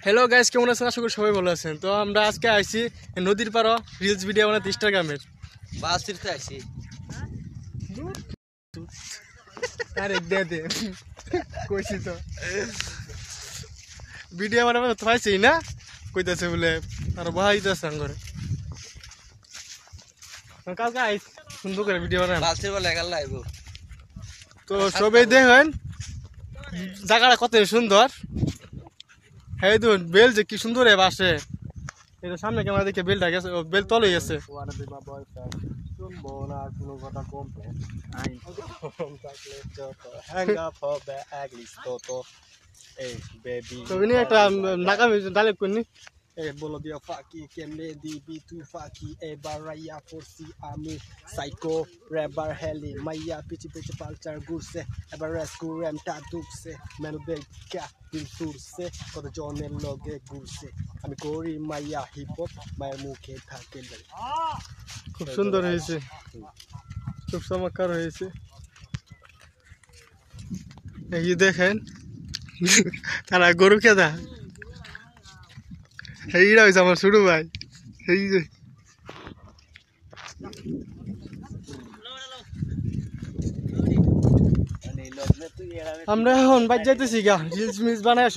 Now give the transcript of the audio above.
Hello guys, কেমন আছেন? আশা করি সবাই ভালো আছেন। তো আমরা আজকে আইছি নদীর পাড় রিলস ভিডিও বানাতে ইনস্টাগ্রামের। বাস ছিড়তে আইছি। আরে দে দে কইছি তো ভিডিও বানাতে তো পাইছি না, কইতাছে বলে আর বহাইতাছে আঙ্গরে। কালকে আইস সুন্দর করে ভিডিও বানান। বাস ছিড়বা লাগাল লাইব। তো সবাই দেখেন জায়গাটা কত সুন্দর। হ্যাঁ তো বেল যে কি সুন্দর এ বাসে, এটা সামনে ক্যামেরা দেখে বেলটা গেছে, বেল তলে গেছে। শুনবো না কোনো কথা কমপ্লেন আই থাকলে যত হ্যাং আপ হবে অ্যাগলিস তো এই বেবি তো ইনি একটা নাকামি ডায়লগ করনি। বলো দিয়া ফাকি কেমনে দিবি তুই ফাকি এবার রাইয়া ফোরসি আমি সাইকো রেবার হেলি মাইয়া পিছি পিছি পালচার ঘুরছে এবার রেস্কু র্যামটা ঢুকছে মেনু বেকা দিন তুরছে কত জনের লগে ঘুরছে আমি করি মাইয়া হিপ হপ মায়ের মুখে থাকে। খুব সুন্দর হয়েছে, খুব চমৎকার হয়েছে। এই দেখেন তারা গরু খেদা, এইটা হয়েছে আমার ছোট ভাই। এই যে আমরা এখন বাইর যাইতেছি গা রিলস মিলস বানায়।